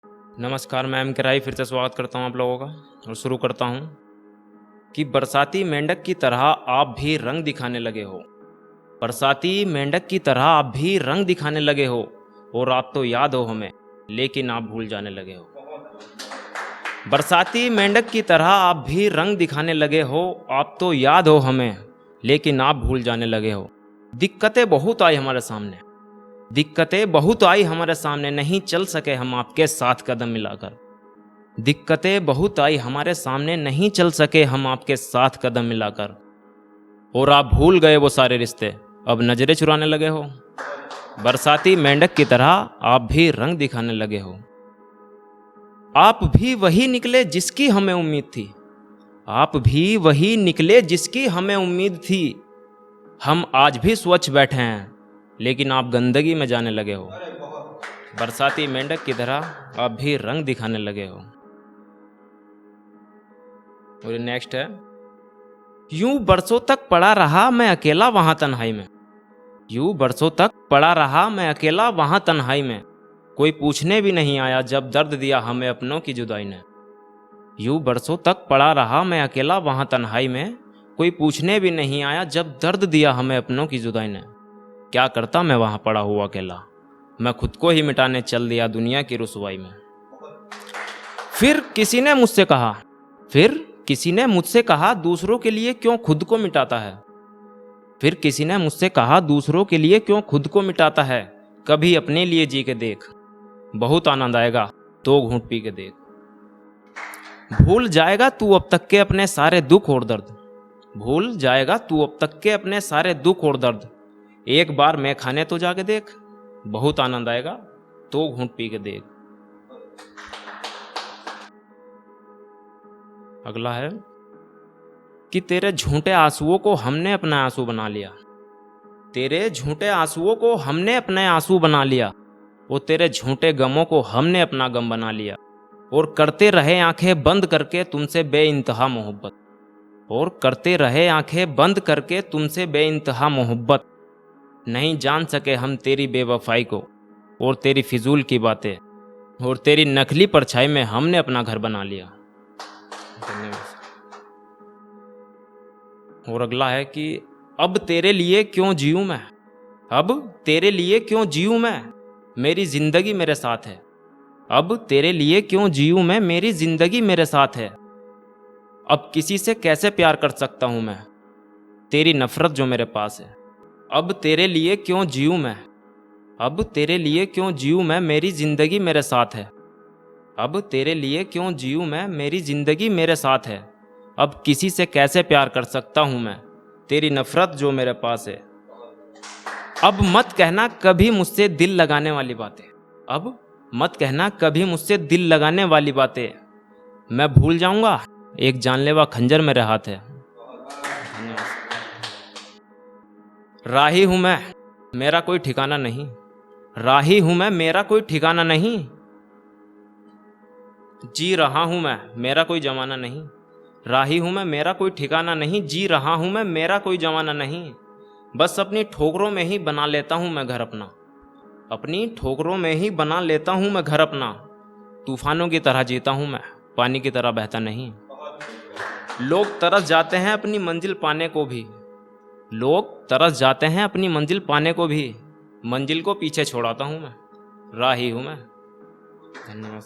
नमस्कार, मैं एम किराई फिर से स्वागत करता हूं आप लोगों का और शुरू करता हूं कि बरसाती मेंढक की तरह आप भी रंग दिखाने लगे हो। बरसाती मेंढक की तरह आप भी रंग दिखाने लगे हो और आप तो याद हो हमें, लेकिन आप भूल जाने लगे हो। बरसाती मेंढक की तरह आप भी रंग दिखाने लगे हो, आप तो याद हो हमें, लेकिन आप भूल जाने लगे हो। दिक्कतें बहुत आई हमारे सामने, दिक्कतें बहुत आई हमारे सामने, नहीं चल सके हम आपके साथ कदम मिलाकर। दिक्कतें बहुत आई हमारे सामने, नहीं चल सके हम आपके साथ कदम मिलाकर। और आप भूल गए वो सारे रिश्ते, अब नजरें चुराने लगे हो। बरसाती मेंढक की तरह आप भी रंग दिखाने लगे हो। आप भी वही निकले जिसकी हमें उम्मीद थी, आप भी वही निकले जिसकी हमें उम्मीद थी। हम आज भी स्वच्छ बैठे हैं, लेकिन आप गंदगी में जाने लगे हो। बरसाती मेंढक की तरह आप भी रंग दिखाने लगे हो। और नेक्स्ट है, यूं बरसों तक पड़ा रहा मैं अकेला वहां तन्हाई में। यूं बरसों तक पड़ा रहा मैं अकेला वहां तन्हाई में, कोई पूछने भी नहीं आया जब दर्द दिया हमें अपनों की जुदाई ने। यूं बरसों तक पड़ा रहा मैं अकेला वहां तन्हाई में, कोई पूछने भी नहीं आया जब दर्द दिया हमें अपनों की जुदाई ने। क्या करता मैं वहां पड़ा हुआ अकेला, मैं खुद को ही मिटाने चल दिया दुनिया की रुसवाई में। फिर किसी ने मुझसे कहा, फिर किसी ने मुझसे कहा, दूसरों के लिए क्यों खुद को मिटाता है। फिर किसी ने मुझसे कहा, दूसरों के लिए क्यों खुद को मिटाता है। कभी अपने लिए जी के देख, बहुत आनंद आएगा तो घूंट पी के देख। भूल जाएगा तू अब तक के अपने सारे दुख और दर्द, भूल जाएगा तू अब तक के अपने सारे दुख और दर्द। एक बार मैं खाने तो जाके देख, बहुत आनंद आएगा तो घूंट पी के देख। अगला है कि तेरे झूठे आंसुओं को हमने अपना आंसू बना लिया। तेरे झूठे आंसुओं को हमने अपने आंसू बना लिया, वो तेरे झूठे गमों को हमने अपना गम बना लिया। और करते रहे आंखें बंद करके तुमसे बेइंतहा मोहब्बत, और करते रहे आंखें बंद करके तुमसे बेइंतहा मोहब्बत। नहीं जान सके हम तेरी बेवफाई को और तेरी फिजूल की बातें, और तेरी नकली परछाई में हमने अपना घर बना लिया। और अगला है कि अब तेरे लिए क्यों जीऊं मैं, अब तेरे लिए क्यों जीऊं मैं, मेरी जिंदगी मेरे साथ है। अब तेरे लिए क्यों जीऊं मैं, मेरी जिंदगी मेरे साथ है। अब किसी से कैसे प्यार कर सकता हूं मैं, तेरी नफरत जो मेरे पास है। अब तेरे लिए क्यों जीऊं मैं, अब तेरे लिए क्यों जीऊं मैं, मेरी जिंदगी मेरे साथ है। अब तेरे लिए क्यों जीऊं मैं, मेरी जिंदगी मेरे साथ है। अब किसी से कैसे प्यार कर सकता हूं मैं, तेरी नफरत जो मेरे पास है। अब मत कहना कभी मुझसे दिल लगाने वाली बातें, अब मत कहना कभी मुझसे दिल लगाने वाली बातें। मैं भूल जाऊंगा एक जानलेवा खंजर मेरे हाथ है। राही हूं मैं, मेरा कोई ठिकाना नहीं, राही हूं मैं, मेरा कोई ठिकाना नहीं। जी रहा हूं मैं, मेरा कोई जमाना नहीं। राही हूं मैं, मेरा कोई ठिकाना नहीं। जी रहा हूं मैं, मेरा कोई जमाना नहीं। बस अपनी ठोकरों में ही बना लेता हूं मैं घर अपना, अपनी ठोकरों में ही बना लेता हूं मैं घर अपना। तूफानों की तरह जीता हूं मैं, पानी की तरह बहता नहीं। लोग तरस जाते हैं अपनी मंजिल पाने को भी, लोग तरस जाते हैं अपनी मंजिल पाने को भी। मंजिल को पीछे छोड़ाता हूं मैं, राही हूं मैं। धन्यवाद।